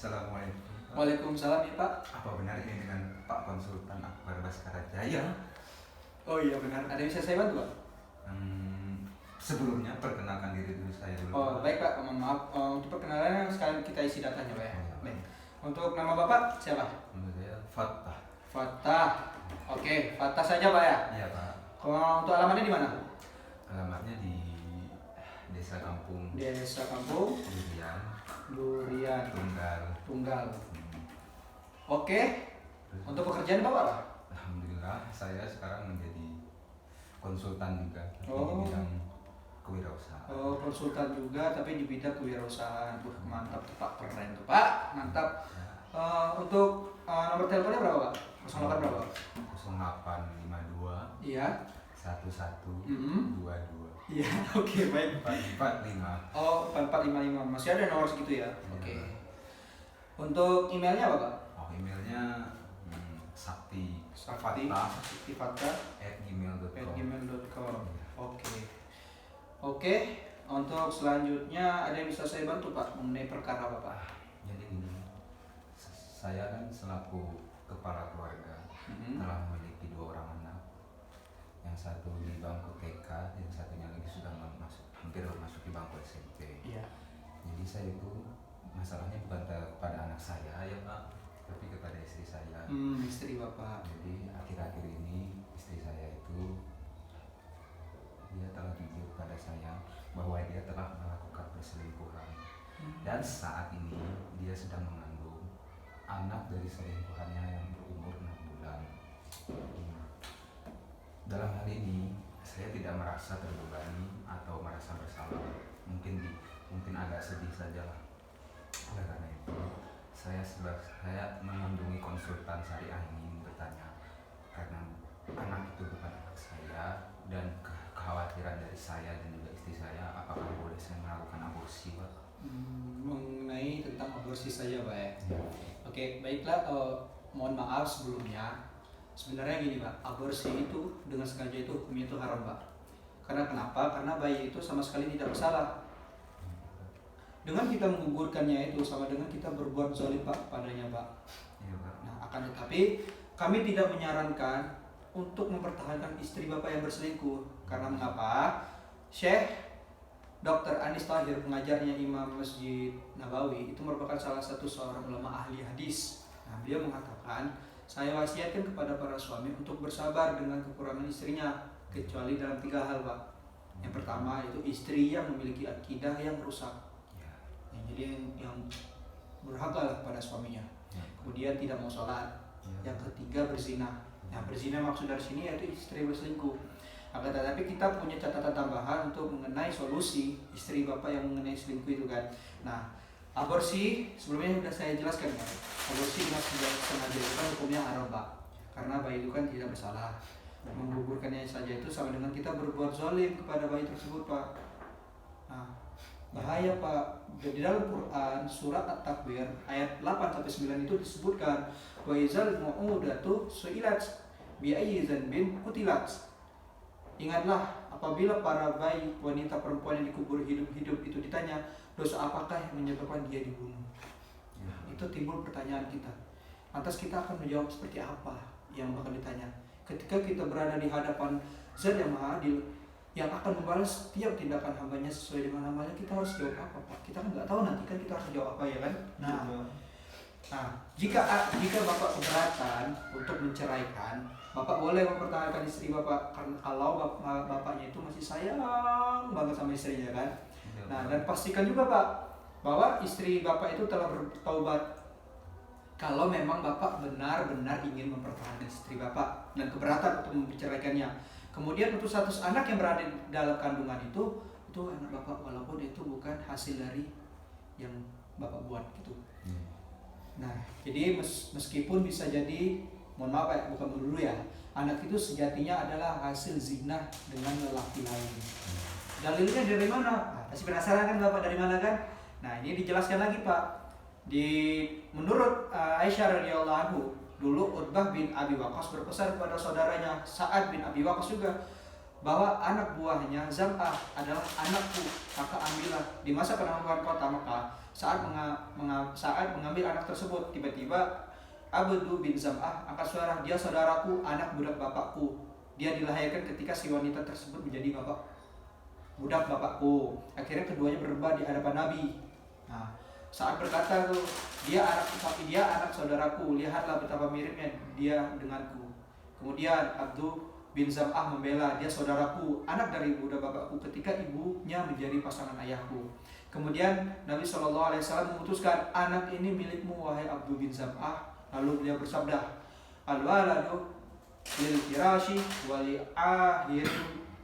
Assalamualaikum. Waalaikumsalam ya Pak. Apa benar ini dengan Pak Konsultan Akbar Baskara Jaya? Oh iya benar. Ada yang bisa saya bantu Pak? Sebelumnya perkenalkan diri dulu saya dulu. Oh baik Pak, mohon maaf. Untuk perkenalan sekalian kita isi datanya Pak ya. Oh, Baik. Untuk nama Bapak siapa? Nama saya Fattah. Fattah. Oke, Fattah saja Pak ya. Iya Pak. Kalau untuk alamatnya di mana? Alamatnya di Desa Kampung Desa Kampung Durian, Durian Tunggal. Tunggal. Hmm. Oke. Untuk pekerjaan Bapak Pak? Alhamdulillah saya sekarang menjadi konsultan juga Oh. di bidang kewirausahaan. Oh, konsultan juga tapi di bidang kewirausahaan. Mantap tuh Pak, keren tuh Pak. Mantap. Ya. Untuk nomor teleponnya berapa Pak? 08 berapa? 0852 Iya. 1122 Iya, oke baik. 445. Oh, 4455. Masih ada nomor segitu ya? Iya. Oke. Untuk emailnya apa, Pak? Oh, emailnya sakti Sakti fattah Fattah @gmail.com. @gmail.com. Oke. Oke, untuk selanjutnya ada yang bisa saya bantu, Pak, mengenai perkara apa, Pak? Jadi gini, saya kan selaku kepala keluarga Mhm. telah memiliki 2 orang anak. Yang satu di bangku TK, yang satunya lagi sudah hampir memasuki bangku SMP. Iya. Jadi saya itu masalahnya bukan pada anak saya ya Pak, tapi kepada istri saya. Istri Bapak. Jadi akhir-akhir ini istri saya itu dia telah jujur pada saya bahwa dia telah melakukan perselingkuhan. Dan saat ini dia sedang mengandung anak dari selingkuhannya yang berumur 6 bulan. Dalam hal ini saya tidak merasa terbebani atau merasa bersalah. Mungkin agak sedih saja lah. Oleh karena itu saya mengunjungi konsultan syariah ini bertanya, karena anak itu bukan anak saya dan kekhawatiran dari saya dan juga istri saya, apakah boleh saya melakukan aborsi Pak? Mengenai tentang aborsi saja, Pak ya. Ya. Oke, baiklah. Mohon maaf sebelumnya. Sebenarnya gini, Pak. Aborsi itu dengan sengaja itu hukumnya itu haram, Pak. Karena kenapa? Karena bayi itu sama sekali tidak bersalah. Dengan kita menggugurkannya itu sama dengan kita berbuat zalim, Pak, padanya, Pak. Iya Pak. Nah, akan tetapi kami tidak menyarankan untuk mempertahankan istri Bapak yang berselingkuh. Karena mengapa? Syekh Dr. Anis Tahir, pengajarnya Imam Masjid Nabawi, itu merupakan salah satu seorang ulama ahli hadis. Nah, beliau mengatakan, saya wasiatkan kepada para suami untuk bersabar dengan kekurangan istrinya, kecuali dalam 3 hal, Pak. Yang pertama itu istri yang memiliki akidah yang rusak. Ya. Jadi yang berhaka lah kepada suaminya. Ya. Kemudian tidak mau sholat. Ya. Yang ketiga berzina. Nah, berzina maksud dari sini yaitu istri berselingkuh. Akan tetapi kita punya catatan tambahan untuk mengenai solusi istri Bapak yang mengenai selingkuh itu kan. Nah, aborsi sebelumnya sudah saya jelaskan kan. Aborsi dengan sengaja itu kan hukumnya haram, Pak. Karena bayi itu kan tidak bersalah. Menggugurkannya saja itu sama dengan kita berbuat zalim kepada bayi tersebut, Pak. Nah, bahaya, Pak. Di dalam Quran surat At-Takwir ayat 8 sampai 9 itu disebutkan wa izal mau'udatu su'ilat bi ayyi dzanbin qutilat. Ingatlah apabila para bayi wanita perempuan yang dikubur hidup-hidup itu ditanya, dosa apakah yang menyebabkan dia dibunuh? Ya. Itu timbul pertanyaan kita. Lantas kita akan menjawab seperti apa yang bakal ditanya. Ketika kita berada di hadapan Zat yang Maha Adil yang akan membalas setiap tindakan hambanya sesuai dengan amalnya, kita harus jawab apa, Pak? Kita kan nggak tahu nanti kan kita harus jawab apa ya kan? Nah, jika Bapak keberatan untuk menceraikan, Bapak boleh mempertahankan istri Bapak karena kalau bapaknya itu masih sayang banget sama istrinya kan. Nah, dan pastikan juga Pak bahwa istri Bapak itu telah bertaubat. Kalau memang Bapak benar-benar ingin mempertahankan istri Bapak dan keberatan untuk menceraikannya. Kemudian untuk status anak yang berada dalam kandungan itu anak Bapak walaupun itu bukan hasil dari yang Bapak buat gitu. Nah, jadi meskipun bisa jadi, mohon maaf ya, bukan dulu ya, anak itu sejatinya adalah hasil zina dengan lelaki lain. Dalilnya dari mana? Nah, pasti penasaran kan Bapak dari mana kan? Nah, ini dijelaskan lagi Pak. Menurut Aisyah radhiyallahu anhu, dulu Utbah bin Abi Waqqas berpesan kepada saudaranya Sa'ad bin Abi Waqqas juga, bahwa anak buahnya Zam'ah adalah anakku, maka ambillah. Di masa penaklukan kota Mekah, saat mengambil anak tersebut, tiba-tiba Abdu bin Zam'ah angkat suara, dia saudaraku, anak budak bapakku. Dia dilahirkan ketika si wanita tersebut menjadi budak bapakku. Akhirnya keduanya berdebat di hadapan Nabi. Nah, saat berkata tuh, dia anak saudaraku, lihatlah betapa miripnya dia denganku. Kemudian Abdu bin Zam'ah membela, dia saudaraku, anak dari budak bapakku ketika ibunya menjadi pasangan ayahku. Kemudian Nabi SAW memutuskan, anak ini milikmu wahai Abdu bin Zam'ah. Lalu beliau bersabda, al-waladu lil firashi wali akhir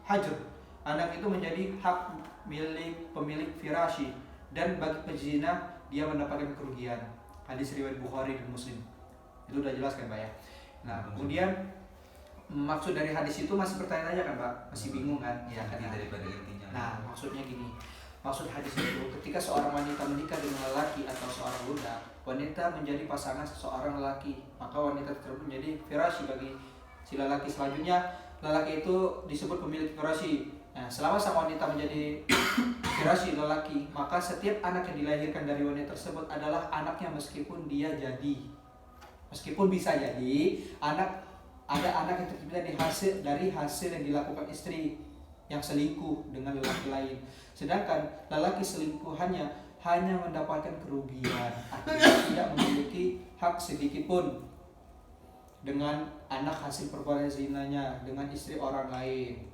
hajr. Anak itu menjadi hak milik pemilik firashi, dan bagi pezina dia mendapatkan kerugian. Hadis riwayat Bukhari dan Muslim. Itu udah jelas kan Pak ya. Nah kemudian maksud dari hadis itu masih bertanya-tanya kan Pak, masih bingung kan? Ya kan. Daripada intinya. Nah maksudnya gini, maksud hadis itu ketika seorang wanita menikah dengan lelaki atau seorang budak, wanita menjadi pasangan seseorang lelaki, maka wanita tersebut menjadi firashi bagi si lelaki. Selanjutnya lelaki itu disebut pemilik firashi. Nah, selama sang wanita menjadi firashi lelaki, maka setiap anak yang dilahirkan dari wanita tersebut adalah anaknya meskipun bisa jadi ada anak yang tercipta dari hasil yang dilakukan istri yang selingkuh dengan lelaki lain. Sedangkan lelaki selingkuhannya hanya mendapatkan kerugian, artinya tidak memiliki hak sedikit pun dengan anak hasil perbuatan zinanya dengan istri orang lain.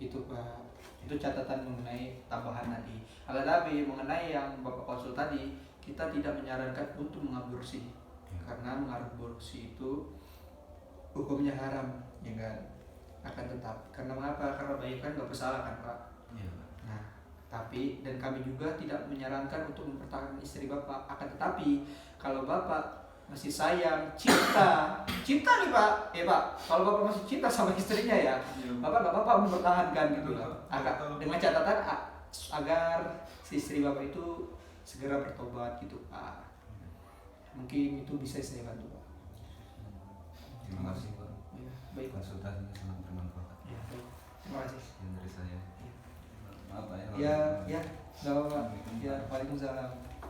Gitu Pak. Itu catatan mengenai tambahan tadi. Akan tapi mengenai yang Bapak konsul tadi, kita tidak menyarankan untuk mengaborsi. Karena mengaborsi itu hukumnya haram, ya kan? Akan tetap. Karena mengapa? Karena bayi kan nggak bersalah kan Pak. Iya. Nah, tapi dan kami juga tidak menyarankan untuk mempertahankan istri Bapak. Akan tetapi kalau Bapak masih sayang, cinta nih Pak, Pak. Kalau Bapak masih cinta sama istrinya ya, Bapak nggak apa-apa mempertahankan gitu loh. Dengan catatan agar si istri Bapak itu segera bertobat gitu Pak. Mungkin itu bisa saya bantu Pak. Terima kasih Pak. Ya, baik Pak. Konsultasinya sangat bermanfaat. Ya, baik. Terima kasih. Sekian dari saya. Maaf Pak Ya, nggak apa-apa. Ya, waalaikumsalam.